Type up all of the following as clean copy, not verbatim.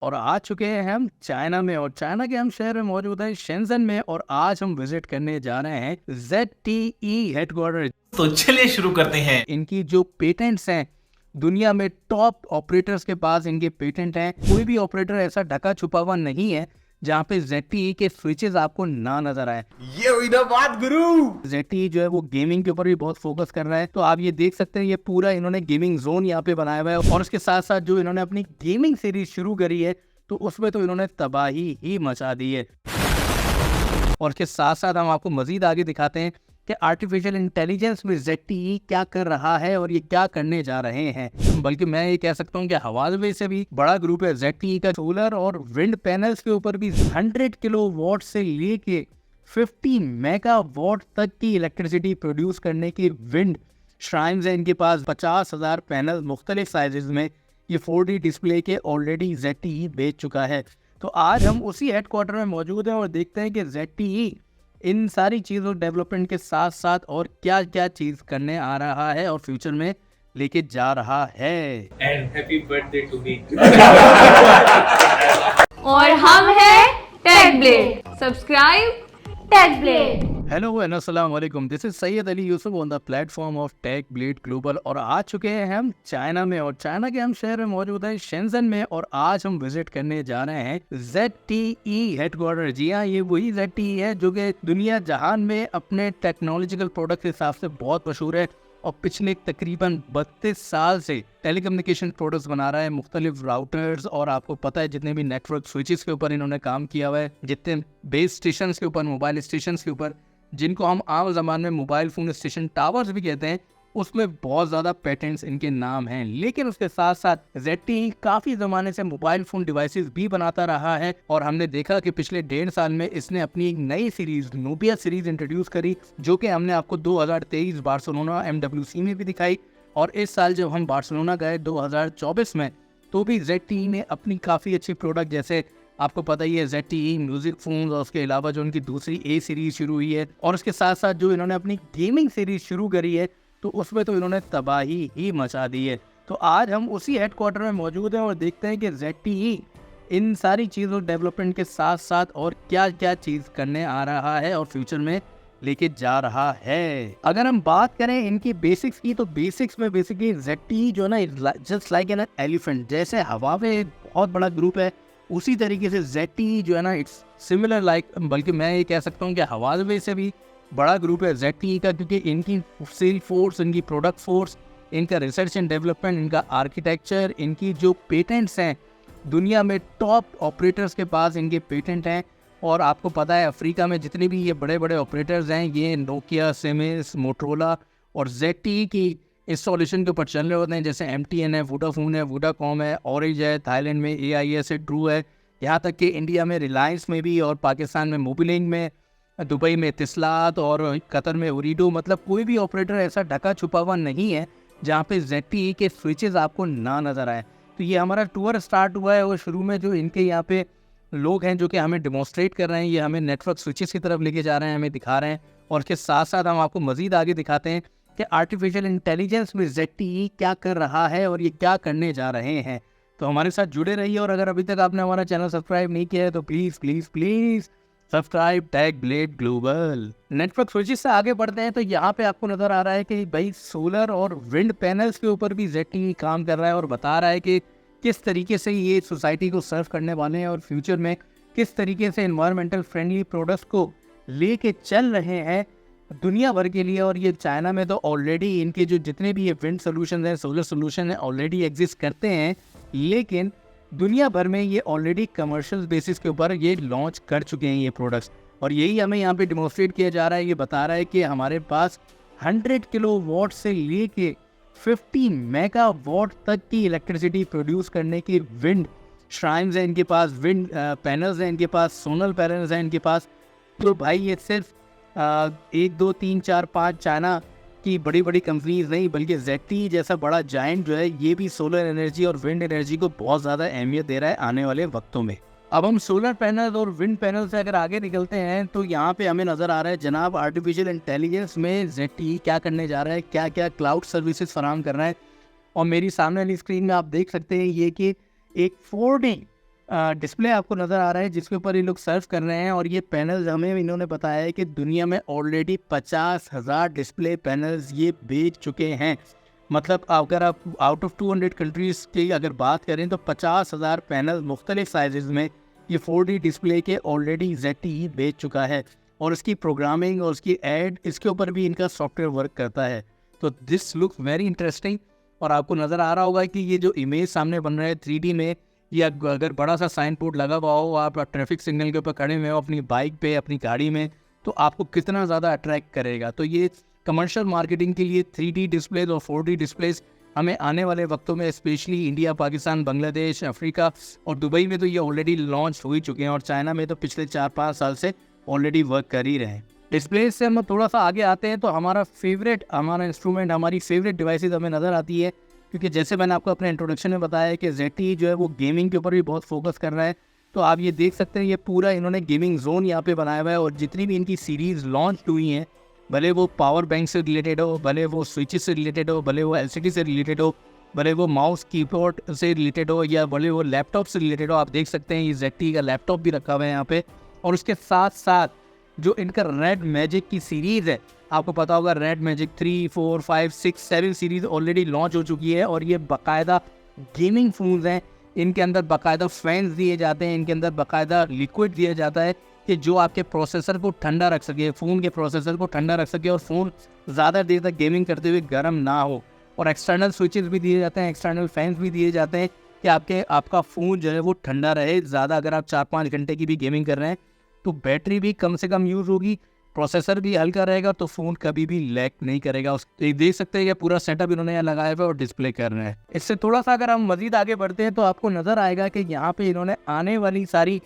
और आ चुके हैं हम चाइना में, और चाइना के हम शहर में मौजूद है शेंजन में, और आज हम विजिट करने जा रहे हैं ZTE हेडक्वार्टर। तो चलिए शुरू करते हैं। इनकी जो पेटेंट्स हैं, दुनिया में टॉप ऑपरेटर्स के पास इनके पेटेंट हैं। कोई भी ऑपरेटर ऐसा ढका छुपा हुआ नहीं है जहाँ पे ZTE के स्विचेस आपको ना नजर आए। ये हुई ना बात गुरु। ZTE जो है वो गेमिंग के ऊपर भी बहुत फोकस कर रहा है, तो आप ये देख सकते हैं ये पूरा इन्होंने गेमिंग जोन यहाँ पे बनाया हुआ है। और उसके साथ साथ जो इन्होंने अपनी गेमिंग सीरीज शुरू करी है, तो उसमें तो इन्होंने तबाही ही मचा दी है। और इसके साथ साथ हम आपको मजीद आगे दिखाते हैं कि आर्टिफिशियल इंटेलिजेंस में ZTE क्या कर रहा है और ये क्या करने जा रहे हैं। बल्कि मैं ये कह सकता हूँ कि हवालवे से भी बड़ा ग्रुप है ZTE का। सोलर और विंड पैनल्स के ऊपर भी 100 किलोवाट से लेके 50 मेगावाट तक की इलेक्ट्रिसिटी प्रोड्यूस करने की विंड श्राइन्स है इनके पास। 50,000 पैनल मुख्तलिफ साइजेस में ये 4D डिस्प्ले के ऑलरेडी ZTE बेच चुका है। तो आज हम उसी हेडक्वार्टर में मौजूद हैं और देखते हैं कि ZTE इन सारी चीज़ों डेवलपमेंट के साथ साथ और क्या क्या चीज़ करने आ रहा है और फ्यूचर में लेके जा रहा है। And happy birthday to me. और हम हैं tech blade. Subscribe tech blade. Hello and अस्सलाम वालेकुम, this is Syed Ali Yusuf on the platform of tech blade global. और आ चुके हैं हम चाइना में, और चाइना के हम शहर में मौजूद है शेंजन में, और आज हम विजिट करने जा रहे हैं ZTE हेडक्वार्टर। जी हाँ, ये वही ZTE है जो कि दुनिया जहान में अपने टेक्नोलॉजिकल प्रोडक्ट के हिसाब से बहुत मशहूर है और पिछले तकरीबन 32 साल से टेलीकम्युनिकेशन प्रोडक्ट्स बना रहा है, मुख्तलिफ राउटर्स, और आपको पता है जितने भी नेटवर्क स्विचेस के ऊपर इन्होंने काम किया हुआ है, जितने बेस स्टेशन के ऊपर, मोबाइल स्टेशन के ऊपर, जिनको हम आम ज़बान में मोबाइल फ़ोन स्टेशन टावर्स भी कहते हैं, उसमें बहुत ज़्यादा पेटेंट्स इनके नाम हैं। लेकिन उसके साथ साथ ZTE काफ़ी ज़माने से मोबाइल फ़ोन डिवाइसेस भी बनाता रहा है, और हमने देखा कि पिछले 1.5 साल में इसने अपनी एक नई सीरीज़ नोबिया सीरीज़ इंट्रोड्यूस करी, जो कि हमने आपको 2023 बार्सिलोना MWC में भी दिखाई। और इस साल जब हम बार्सिलोना गए 2024 में, तो भी ZTE ने अपनी काफ़ी अच्छी प्रोडक्ट, जैसे आपको पता ही है ZTE म्यूजिक फोन, और उसके अलावा जो उनकी दूसरी A सीरीज शुरू हुई है, और उसके साथ साथ जो इन्होंने अपनी गेमिंग सीरीज शुरू करी है, तो उसमें तो इन्होंने तबाही ही मचा दी है। तो आज हम उसी हेडक्वार्टर में मौजूद हैं और देखते हैं कि ZTE इन सारी चीज़ों डेवलपमेंट के साथ साथ और क्या क्या चीज़ करने आ रहा है और फ्यूचर में लेके जा रहा है। अगर हम बात करें इनकी बेसिक्स की, तो बेसिक्स में बेसिकली ZTE जो है ना, जस्ट लाइक एन एलिफेंट, जैसे हवा में एक बहुत बड़ा ग्रुप है, उसी तरीके से ZTE जो है ना, इट्स सिमिलर लाइक, बल्कि मैं ये कह सकता हूँ कि हवालवे से भी बड़ा ग्रुप है ZTE का, क्योंकि इनकी सेल फोर्स, इनकी प्रोडक्ट फोर्स, इनका रिसर्च एंड डेवलपमेंट, इनका आर्किटेक्चर, इनकी जो पेटेंट्स हैं, दुनिया में टॉप ऑपरेटर्स के पास इनके पेटेंट हैं। और आपको पता है अफ्रीका में जितने भी ये बड़े बड़े ऑपरेटर्स हैं, ये नोकिया, सिमिस, मोटरोला और ZTE की इस सॉल्यूशन के ऊपर चल रहे होते हैं। जैसे MTN है, वोडाफोन है, वोडाकॉम है, ऑरेंज है, थाईलैंड में AIS है, ट्रू है, यहाँ तक कि इंडिया में रिलायंस में भी, और पाकिस्तान में मोबिलिंग में, दुबई में तिस्लात, और कतर में ओरिडो। मतलब कोई भी ऑपरेटर ऐसा ढका छुपा हुआ नहीं है जहाँ पे ZTE के स्विचेस आपको ना नज़र आए। तो ये हमारा टूर स्टार्ट हुआ है, और शुरू में जो इनके यहाँ पे लोग हैं जो कि हमें डिमॉन्स्ट्रेट कर रहे हैं, ये हमें नेटवर्क स्विचेस की तरफ लेके जा रहे हैं, हमें दिखा रहे हैं। और इसके साथ साथ हम आपको मज़ीद आगे दिखाते हैं कि आर्टिफिशियल इंटेलिजेंस में ZTE क्या कर रहा है और ये क्या करने जा रहे हैं। तो हमारे साथ जुड़े रहिए, और अगर अभी तक आपने हमारा चैनल सब्सक्राइब नहीं किया है तो please please please subscribe tech blade global. Network switches से आगे बढ़ते हैं, तो यहाँ पे आपको नज़र आ रहा है कि भाई सोलर और विंड पैनल्स के ऊपर भी ZTE काम कर रहा है, और बता रहा है कि किस तरीके से ये सोसाइटी को सर्व करने वाले हैं, और फ्यूचर में किस तरीके से एनवायरमेंटल फ्रेंडली प्रोडक्ट्स को लेके चल रहे हैं दुनिया भर के लिए। और ये चाइना में तो ऑलरेडी इनके जो जितने भी ये विंड सोल्यूशन हैं, सोलर सोल्यूशन है, ऑलरेडी एग्जिस्ट करते हैं, लेकिन दुनिया भर में ये ऑलरेडी कमर्शियल बेसिस के ऊपर ये लॉन्च कर चुके हैं ये प्रोडक्ट्स। और यही हमें यहाँ पे डिमॉन्स्ट्रेट किया जा रहा है। ये बता रहा है कि हमारे पास 100 किलोवाट से लेके 50 मेगावाट तक की इलेक्ट्रिसिटी प्रोड्यूस करने की विंड श्राइन्स हैं इनके पास, विंड पैनल्स हैं इनके पास, सोलर पैनल्स हैं इनके पास। तो भाई ये सिर्फ 1 2 3 4 5 चाइना की बड़ी बड़ी कंपनीज नहीं, बल्कि ZTE जैसा बड़ा जायंट जो है, ये भी सोलर एनर्जी और विंड एनर्जी को बहुत ज़्यादा अहमियत दे रहा है आने वाले वक्तों में। अब हम सोलर पैनल और विंड पैनल से अगर आगे निकलते हैं, तो यहाँ पे हमें नज़र आ रहा है जनाब आर्टिफिशियल इंटेलिजेंस में ZTE क्या करने जा रहा है, क्या क्या क्लाउड सर्विसेज फराहम कर रहा है। और मेरी सामने वाली स्क्रीन में आप देख सकते हैं ये कि एक 4D डिस्प्ले आपको नज़र आ रहा है जिसके ऊपर ये लोग सर्व कर रहे हैं, और ये पैनल्स हमें इन्होंने बताया है कि दुनिया में ऑलरेडी 50,000 डिस्प्ले पैनल्स ये बेच चुके हैं। मतलब अगर आप आउट ऑफ 200 कंट्रीज़ की अगर बात करें तो 50,000 पैनल मुख्तलिफ साइज़ में ये 4D डिस्प्ले के ऑलरेडी ZTE बेच चुका है, और इसकी प्रोग्रामिंग और उसकी ऐड इसके ऊपर भी इनका सॉफ्टवेयर वर्क करता है। तो दिस लुक्स वेरी इंटरेस्टिंग। और आपको नज़र आ रहा होगा कि ये जो इमेज सामने बन रहा है 3D में, या अगर बड़ा सा साइन बोर्ड लगा हुआ हो, आप ट्रैफिक सिग्नल के ऊपर खड़े हुए हो अपनी बाइक पे, अपनी गाड़ी में, तो आपको कितना ज़्यादा अट्रैक्ट करेगा। तो ये कमर्शियल मार्केटिंग के लिए 3D डिस्प्लेज और 4D डिस्प्लेज हमें आने वाले वक्तों में specially India, Pakistan, Bangladesh, Africa और दुबई में तो ये ऑलरेडी लॉन्च हो ही चुके हैं, और चाइना में तो पिछले 4-5 साल से ऑलरेडी वर्क कर ही रहे हैं। डिस्प्ले से हम थोड़ा सा आगे आते हैं तो हमारा इंस्ट्रूमेंट, हमारी फेवरेट डिवाइसेस हमें नज़र आती है, क्योंकि जैसे मैंने आपको अपने इंट्रोडक्शन में बताया है कि ZTE जो है वो गेमिंग के ऊपर भी बहुत फोकस कर रहा है। तो आप ये देख सकते हैं ये पूरा इन्होंने गेमिंग जोन यहाँ पे बनाया हुआ है, और जितनी भी इनकी सीरीज़ लॉन्च हुई हैं, भले वो पावर बैंक से रिलेटेड हो, भले वो स्विचेस से रिलेटेड हो, भले वो LCD से रिलेटेड हो, भले वो माउस कीबोर्ड से रिलेटेड हो, या भले वो लैपटॉप से रिलेटेड हो, आप देख सकते हैं ये ZTE का लैपटॉप भी रखा हुआ है यहाँ पे। और उसके साथ साथ जो इनका रेड मैजिक की सीरीज़ है, आपको पता होगा red magic 3, 4, 5, 6, 7 series already launch हो चुकी है, और ये बाकायदा गेमिंग फ़ोन्स हैं। इनके अंदर बाकायदा फैंस दिए जाते हैं, इनके अंदर बाकायदा लिक्विड दिया जाता है कि जो आपके प्रोसेसर को ठंडा रख सके, फ़ोन के प्रोसेसर को ठंडा रख सके, और फ़ोन ज़्यादा देर तक गेमिंग करते हुए गर्म ना हो। और एक्सटर्नल स्विचेस भी दिए जाते हैं, एक्सटर्नल फैंस भी दिए जाते हैं कि आपका फ़ोन जो है वो ठंडा रहे ज़्यादा। अगर आप 4-5 घंटे की भी गेमिंग कर रहे हैं तो बैटरी भी कम से कम यूज़ होगी, प्रोसेसर भी हल्का रहेगा, तो फ़ोन कभी भी लैग नहीं करेगा। तो देख सकते हैं कि पूरा सेटअप इन्होंने यहाँ लगाया हुआ है और डिस्प्ले कर रहे हैं। इससे थोड़ा सा अगर हम मज़ीद आगे बढ़ते हैं तो आपको नज़र आएगा कि यहाँ पे इन्होंने आने वाली सारी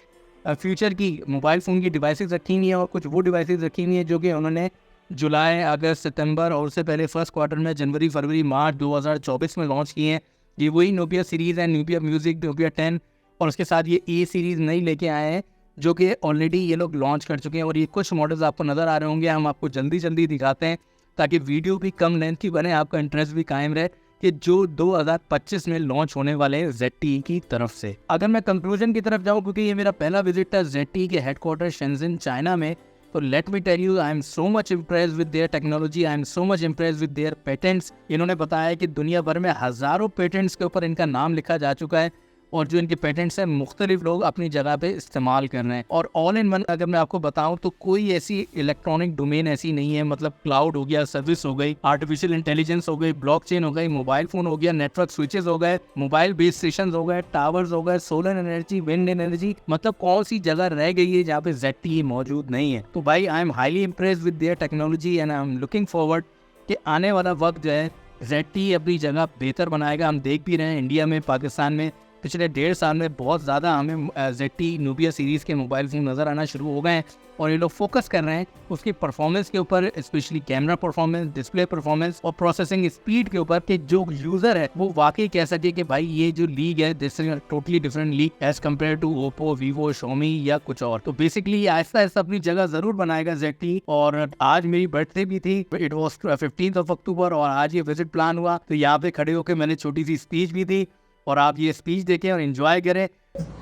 फ्यूचर की मोबाइल फ़ोन की डिवाइसेस रखी हुई हैं, और कुछ वो डिवाइसेस रखी हुई हैं जो कि उन्होंने जुलाई, अगस्त, सितंबर और उससे पहले फर्स्ट क्वार्टर में जनवरी, फरवरी, मार्च 2024 में लॉन्च किए हैं। ये वही नोकिया सीरीज़ है, नोकिया म्यूज़िक, नोकिया 10, और उसके साथ ये A सीरीज़ नई लेके आए हैं जो कि ऑलरेडी ये लोग लॉन्च कर चुके हैं। और ये कुछ मॉडल्स आपको नज़र आ रहे होंगे, हम आपको जल्दी दिखाते हैं ताकि वीडियो भी कम लेंथ की बने, आपका इंटरेस्ट भी कायम रहे कि जो 2025 में लॉन्च होने वाले हैं ZTE की तरफ से। अगर मैं कंक्लूजन की तरफ जाऊँ, क्योंकि ये मेरा पहला विजिट था ZTE के हेडक्वार्टर शेंजन चाइना में, तो let me tell you, I am so much impressed with their technology, I am so much impressed with their patents. इन्होंने बताया है कि दुनिया भर में हज़ारों पेटेंट्स के ऊपर इनका नाम लिखा जा चुका है, और जो इनके पेटेंट्स हैं मुख्तलिफ लोग अपनी जगह पे इस्तेमाल कर रहे हैं। और ऑल इन वन अगर मैं आपको बताऊं तो कोई ऐसी इलेक्ट्रॉनिक डोमेन ऐसी नहीं है, मतलब क्लाउड हो गया, सर्विस हो गई, आर्टिफिशियल इंटेलिजेंस हो गई, ब्लॉकचेन हो गई, मोबाइल फ़ोन हो गया, नेटवर्क स्विचेस हो गए, मोबाइल बेस स्टेशन हो गए, टावर्स हो गए, सोलर एनर्जी, विंड एनर्जी, मतलब कौन सी जगह रह गई है जहाँ पे ZTE मौजूद नहीं है। तो भाई I am highly impressed with their technology, and I am looking forward कि आने वाला वक्त जो है ZTE अपनी जगह बेहतर बनाएगा। हम देख भी रहे हैं इंडिया में, पाकिस्तान में पिछले 1.5 साल में बहुत ज़्यादा हमें ZTE नूबिया सीरीज़ के मोबाइल फ़ोन नज़र आना शुरू हो गए हैं, और ये लोग फोकस कर रहे हैं उसकी परफॉर्मेंस के ऊपर, specially camera performance, display performance और प्रोसेसिंग स्पीड के ऊपर, कि जो यूज़र है वो वाकई कह सके कि भाई ये जो लीग है this is totally different league as compare to Oppo, Vivo, Xiaomi या कुछ और। तो बेसिकली ये आहिस्ता आहिस्ता अपनी जगह ज़रूर बनाएगा ZTE। और आज मेरी बर्थडे भी थी, इट वॉज 15 अक्टूबर, और आज ये विजिट प्लान हुआ, तो यहाँ पे खड़े होकर मैंने छोटी सी स्पीच भी दी, और आप ये स्पीच देखें और एंजॉय करें।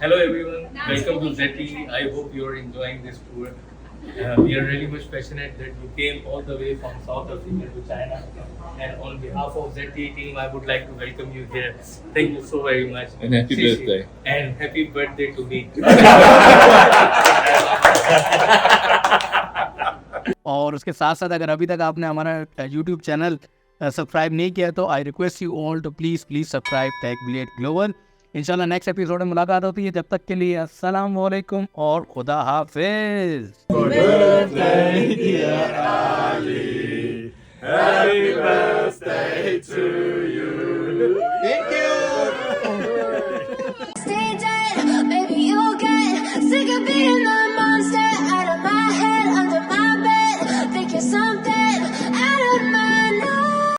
Hello everyone, welcome to ZTE. I hope you are enjoying this tour. We are really much passionate that you came all the way from South Africa to China. And on behalf of ZTE team, I would like to welcome you here. Thank you so very much. And happy birthday. And happy birthday to me. और उसके साथ साथ अगर अभी तक आपने हमारा YouTube channel subscribe नहीं किया तो I request you all to please subscribe tech blade global. इंशाल्लाह नेक्स्ट एपिसोड में मुलाकात होती है, जब तक के लिए अस्सलाम वालेकुम और खुदा हाफिज। Happy birthday to